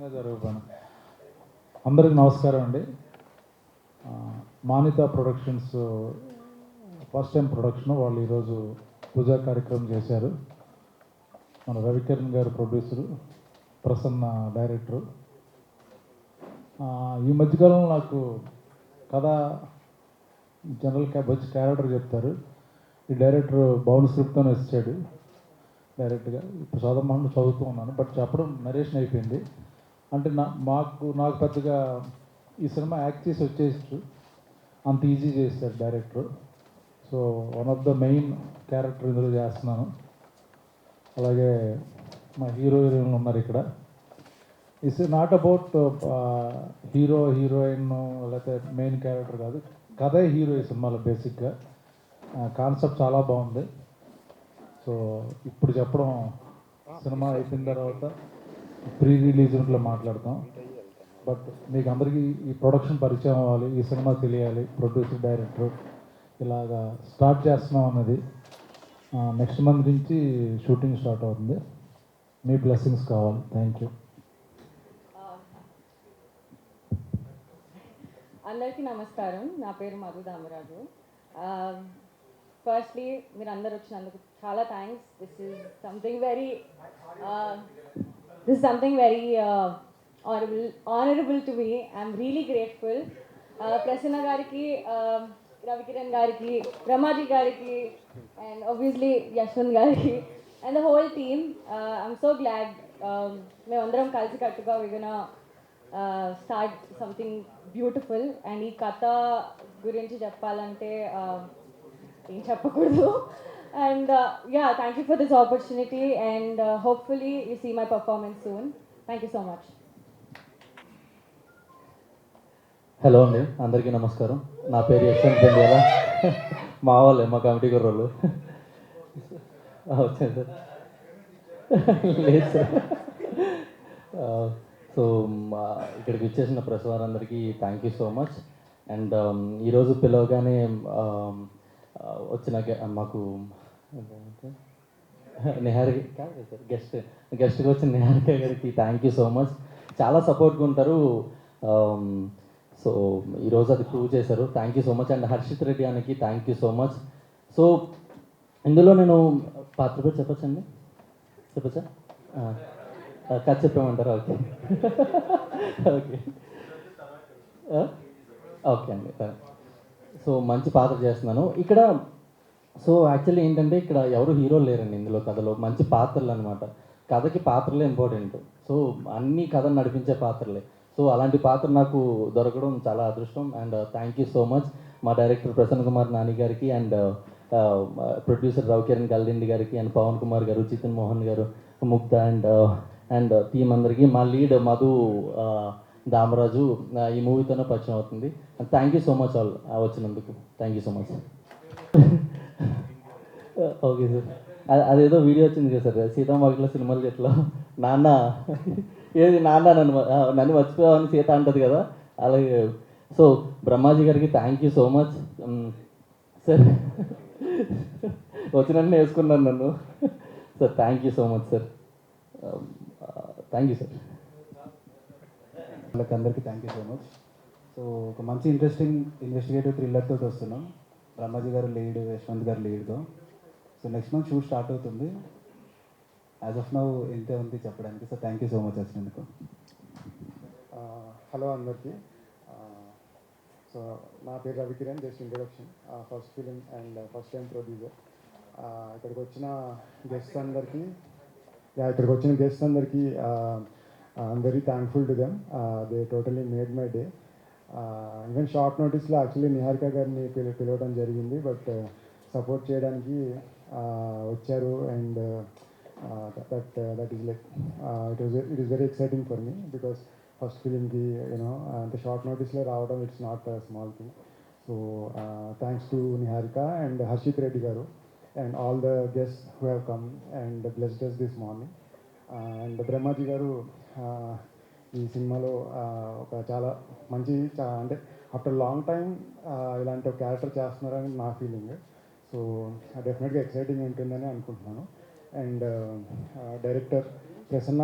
జరగబోను. అందరికి నమస్కారం అండి. మానితా ప్రొడక్షన్స్ ఫస్ట్ టైం ప్రొడక్షన్ వాళ్ళు ఈరోజు పూజా కార్యక్రమం చేశారు. మన రవికిరణ్ గారు ప్రొడ్యూసరు, ప్రసన్న డైరెక్టరు. ఈ మధ్యకాలంలో నాకు కథ జనరల్ మంచి క్యారెక్టర్ చెప్తారు. ఈ డైరెక్టర్ బౌన్ స్క్రిప్ట్తోనే వచ్చాడు డైరెక్ట్గా. ఇప్పుడు చదవమని చదువుతూ ఉన్నాను, బట్ చెప్పడం నరేషన్ అయిపోయింది. అంటే నాకు పెద్దగా ఈ సినిమా యాక్ట్ చేసి వచ్చేసి అంత ఈజీ చేశారు director. So one of the main character ఇందులో చేస్తున్నాను. అలాగే మా హీరోయిన్లు ఉన్నారు ఇక్కడ. It's not about hero heroine లేకపోతే మెయిన్ క్యారెక్టర్ కాదు, కథే హీరో ఈ సినిమాలో. బేసిక్గా కాన్సెప్ట్ చాలా బాగుంది. సో ఇప్పుడు చెప్పడం సినిమా అయిపోయిన తర్వాత ప్రీ రిలీజ్ ఇంట్లో మాట్లాడతాం. బట్ మీకు అందరికీ ఈ ప్రొడక్షన్ పరిచయం అవ్వాలి, ఈ సినిమా తెలియాలి, ప్రొడ్యూసర్ డైరెక్టర్ ఇలాగా స్టార్ట్ చేస్తున్నాం అన్నది. నెక్స్ట్ మంత్ నుంచి షూటింగ్ స్టార్ట్ అవుతుంది. మీ బ్లెస్సింగ్స్ కావాలి. Thank you. అందరికీ నమస్కారం. నా పేరు మధు దామరాజు. ఫస్ట్లీ మీరు అందరు వచ్చినందుకు చాలా thanks. This is something very honourable to me. I'm really grateful. Prasanna గారికి, రవికిరణ్ గారికి, రమాజీ గారికి, అండ్ ఆబ్వియస్లీ యశ్వంత్ గారికి and the whole team. I'm so glad మేమందరం కలిసికట్టుగా we gonna start something beautiful. And ఈ కథ గురించి చెప్పాలంటే ఏం చెప్పకూడదు. And thank you for this opportunity and hopefully you see my performance soon. Thank you so much. Hello అండి, అందరికీ నమస్కారం. నా పేరు యశ్వంత్ పెండియాల. మా వాళ్ళే, మా కమిటీ కుర్రోళ్ళు వచ్చాను సార్. లేదు సార్. సో ఇక్కడికి వచ్చేసిన ప్రెస్ వారందరికీ thank you so much. And ఈరోజు పిలవగానే వచ్చిన మాకు నిహారిక కాదు సార్, గెస్ట్గా వచ్చిన నిహారిక గారికి థ్యాంక్ యూ సో మచ్. చాలా సపోర్ట్గా ఉంటారు. సో ఈరోజు అది ప్రూవ్ చేశారు. Thank you so much. And Harshith Reddy అనికి thank you so much. So ఇందులో నేను పాత్ర పేరు చెప్పచ్చండి, చెప్పచ్చా? కథ చెప్పామంటారా? ఓకే ఓకే ఓకే అండి. సో మంచి పాత్ర చేస్తున్నాను ఇక్కడ. సో యాక్చువల్లీ ఏంటంటే ఇక్కడ ఎవరు హీరోలు లేరండి ఇందులో. కథలో మంచి పాత్రలు అనమాట. కథకి పాత్రలే ఇంపార్టెంట్. సో అన్ని కథను నడిపించే పాత్రలే. సో అలాంటి పాత్ర నాకు దొరకడం చాలా అదృష్టం. And thank you so much మా డైరెక్టర్ ప్రసన్న కుమార్ నాని గారికి, అండ్ ప్రొడ్యూసర్ రవికిరణ్ గల్దిండి గారికి, అండ్ పవన్ కుమార్ గారు, చితన్ మోహన్ గారు, ముగ్ధ అండ్ టీం అందరికీ. మా లీడ్ మధు దామరాజు ఈ మూవీతోనే పరిచయం అవుతుంది. And thank you so much all వచ్చినందుకు. Thank you so much. Okay sir. అదేదో వీడియో వచ్చింది కదా సార్, సీతామార్గలో సినిమాలు ఎట్లా నాన్న ఏది నాన్న నన్ను మర్చిపోయావని సీత అంటది కదా, అలాగే. సో బ్రహ్మాజీ గారికి thank you so much sir. వచ్చినట్టు వేసుకున్నాను నన్ను sir. Thank you so much sir. Thank you sir. వాళ్ళకి అందరికీ thank you so much. So ఒక మంచి ఇంట్రెస్టింగ్ ఇన్వెస్టిగేటివ్ థ్రిల్లర్ తోటి వస్తున్నాం. బ్రహ్మాజీ గారు లీడ్, యశ్వంత్ గారు లీడ్తో. So next month shoot start అవుతుంది. యాజ్ ఆఫ్ నౌ ఇంతే ఉంది చెప్పడానికి. So thank you so much వచ్చినందుకు. హలో అందరికీ. సో నా పేరు Ravikiran. Just introduction. First film and first time producer. ఇక్కడికి వచ్చిన గెస్ట్ అందరికీ I'm very thankful to them. They totally made my day. Even short నోటీస్లో యాక్చువల్లీ నిహారిక గారిని పిలవడం జరిగింది, బట్ సపోర్ట్ చేయడానికి వచ్చారు. And that is like it is very exciting for me because first film ki the short notice lo raavadam, it's not a small thing. So thanks to Niharika and Harshit Reddy garu and all the guests who have come and blessed us this morning. And Brahmaji garu ఈ సినిమాలో ఒక చాలా మంచి అంటే after long time ఇలాంటి ఒక character చేస్తున్నారని నా ఫీలింగ్. సో డెఫినెట్గా ఎక్సైటింగ్ ఉంటుందని అనుకుంటున్నాను. And director Prasanna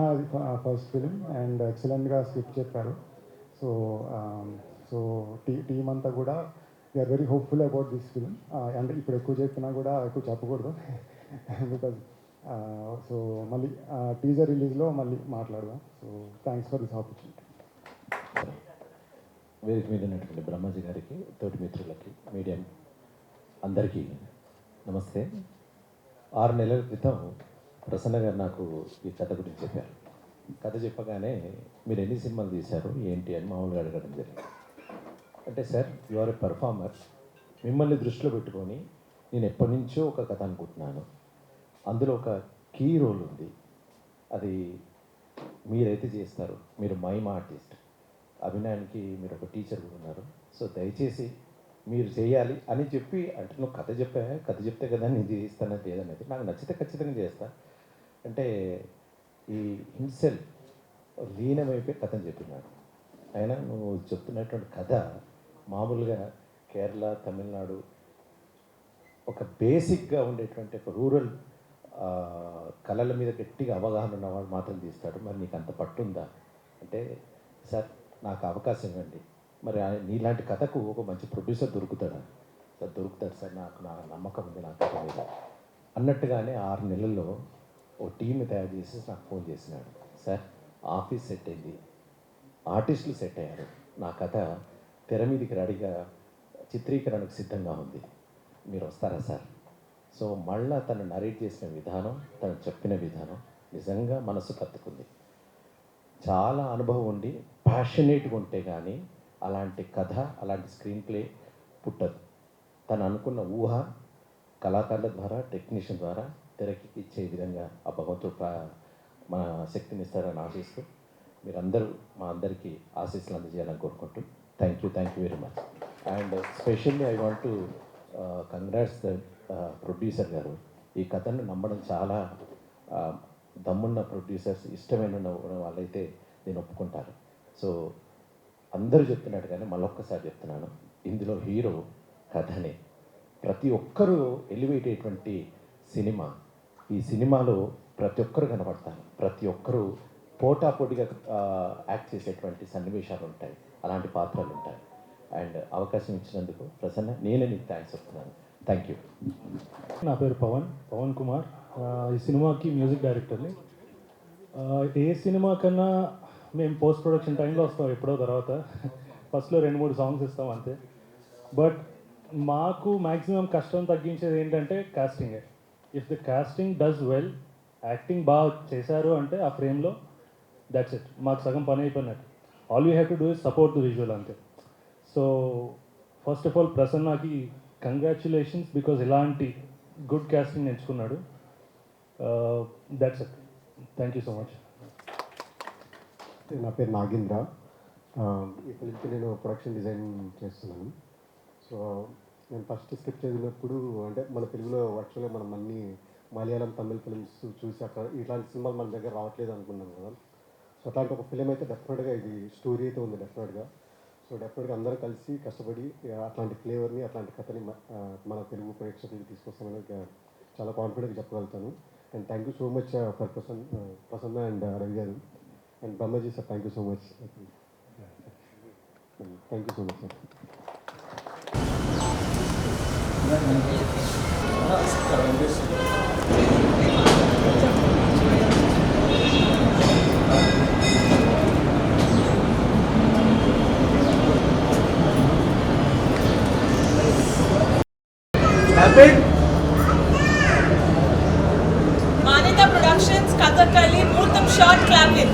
first film and ఎక్సలెంట్గా స్క్రిప్ట్ చెప్పారు. సో సో టీమ్ అంతా కూడా we're very hopeful about this film. అంటే ఇప్పుడు ఎక్కువ చెప్పినా కూడా ఎక్కువ చెప్పకూడదు బికాజ్ సో మళ్ళీ టీజర్ రిలీజ్లో మళ్ళీ మాట్లాడదాం. So thanks for this opportunity. వేదిక మీద ఉన్నటువంటి బ్రహ్మాజీ గారికి, తోటి మిత్రులకి, మీడియా అందరికీ నమస్తే. 6 నెలల క్రితం ప్రసన్న గారు నాకు ఈ కథ గురించి చెప్పారు. కథ చెప్పగానే మీరు ఎన్ని సినిమాలు తీశారు ఏంటి అని మామూలుగా అడగడం జరిగింది. అంటే sir, you are a performer, మిమ్మల్ని దృష్టిలో పెట్టుకొని నేను ఎప్పటి నుంచో ఒక కథ అనుకుంటున్నాను, అందులో ఒక కీ రోల్ ఉంది, అది మీరైతే చేస్తారు. మీరు మైమ్ ఆర్టిస్ట్, అభినయానికి మీరు ఒక టీచర్ కూడా ఉన్నారు. సో దయచేసి మీరు చేయాలి అని చెప్పి, అంటే నువ్వు కథ చెప్తే కదా నేను చేయిస్తానంటే ఏదనేది నాకు నచ్చితే ఖచ్చితంగా చేస్తా అంటే ఈ హిమ్సెల్ఫ్ లీనమైపోయి కథను చెప్పినాడు. అయినా నువ్వు చెప్తున్నటువంటి కథ మామూలుగా కేరళ, తమిళనాడు ఒక బేసిక్గా ఉండేటువంటి ఒక రూరల్ కళల మీద గట్టిగా అవగాహన ఉన్నవాడు మాత్రం తీస్తాడు. మరి నీకు అంత పట్టుందా అంటే, సార్ నాకు అవకాశం ఇవ్వండి, మరి నీలాంటి కథకు ఒక మంచి ప్రొడ్యూసర్ దొరుకుతాడా? సార్ దొరుకుతాడు సార్, నా నమ్మకం ఉంది నా కథ మీద అన్నట్టుగానే 6 నెలల్లో ఓ టీంని తయారు చేసి నాకు ఫోన్ చేసినాడు. సార్ ఆఫీస్ సెట్ అయింది, ఆర్టిస్టులు సెట్ అయ్యారు, నా కథ తెర మీదకి రెడీగా చిత్రీకరణకు సిద్ధంగా ఉంది, మీరు వస్తారా సార్? సో మళ్ళా తను నరేట్ చేసిన విధానం, తను చెప్పిన విధానం నిజంగా మనసు కత్తుకుంది. చాలా అనుభవం ఉండి ప్యాషనేట్గా ఉంటే కానీ అలాంటి కథ, అలాంటి స్క్రీన్ ప్లే పుట్టదు. తను అనుకున్న ఊహ కళాకారుల ద్వారా, టెక్నీషియన్ ద్వారా తెరకి ఇచ్చే విధంగా ఆ భగవంతుడు మన శక్తిని ఇస్తారని ఆశిస్తూ, మీరందరూ మా అందరికీ ఆశీస్సులు అందజేయాలని కోరుకుంటూ thank you very much. And specially I want to congrats the producer గారు. ఈ కథను నమ్మడం చాలా దమ్మున్న ప్రొడ్యూసర్స్, ఇష్టమైన వాళ్ళైతే నేను ఒప్పుకుంటాను. సో అందరూ చెప్తున్నట్టుగానే మళ్ళొక్కసారి చెప్తున్నాను, ఇందులో హీరో కథనే. ప్రతి ఒక్కరూ ఎలివేట్ అయ్యేటువంటి సినిమా. ఈ సినిమాలో ప్రతి ఒక్కరు కనబడతారు, ప్రతి ఒక్కరూ పోటాపోటీగా యాక్ట్ చేసేటువంటి సన్నివేశాలు ఉంటాయి, అలాంటి పాత్రలు ఉంటాయి. అండ్ అవకాశం ఇచ్చినందుకు ప్రసన్న, నేనే నీకు థ్యాంక్స్ చెప్తున్నాను. Thank you. నా పేరు పవన్ కుమార్. ఈ సినిమాకి మ్యూజిక్ డైరెక్టర్ని. ఏ సినిమా కన్నా మేము పోస్ట్ ప్రొడక్షన్ టైంలో వస్తాం ఎప్పుడో, తర్వాత ఫస్ట్లో 2-3 సాంగ్స్ ఇస్తాం అంతే. బట్ మాకు మ్యాక్సిమం కష్టం తగ్గించేది ఏంటంటే కాస్టింగే. If the casting does well, acting బాగా చేశారు అంటే ఆ ఫ్రేమ్లో దట్స్ ఇట్, మాకు సగం పని అయిపోయినట్టు. All you have to do is support the visual అంతే. సో ఫస్ట్ ఆఫ్ ఆల్ ప్రసన్నకి కంగ్రాచులేషన్స్, బికాజ్ ఇలాంటి గుడ్ కాస్టింగ్ ఎంచుకున్నాడు. That's it. Thank you so much. నా పేరు నాగేంద్ర. ఈ ఫిలింకి నేను ప్రొడక్షన్ డిజైన్ చేస్తున్నాను. సో నేను ఫస్ట్ స్క్రిప్ట్ చదివినప్పుడు, అంటే మన తెలుగులో వర్చువల్గా మనం అన్ని మలయాళం, తమిళ ఫిలిమ్స్ చూసి అక్కడ ఇట్లాంటి సినిమాలు మన దగ్గర రావట్లేదు అనుకున్నాం కదా. సో అట్లాంటి ఒక ఫిలిం అయితే డెఫినెట్గా ఇది స్టోరీ అయితే ఉంది డెఫినెట్గా. సో డెఫినెట్గా అందరూ కలిసి కష్టపడి అట్లాంటి ఫ్లేవర్ని, అట్లాంటి కథని మన తెలుగు ప్రేక్షకులకి తీసుకొస్తామని చాలా కాన్ఫిడెంట్గా చెప్పగలుగుతాను. And thank you so much for Prasanna and Ravi garu and Brahmaji sir. Thank you so much. Thank you so much sir. Manita Productions, Kathakali, Murtam short clapping.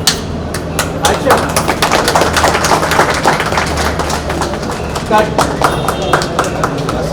Cut.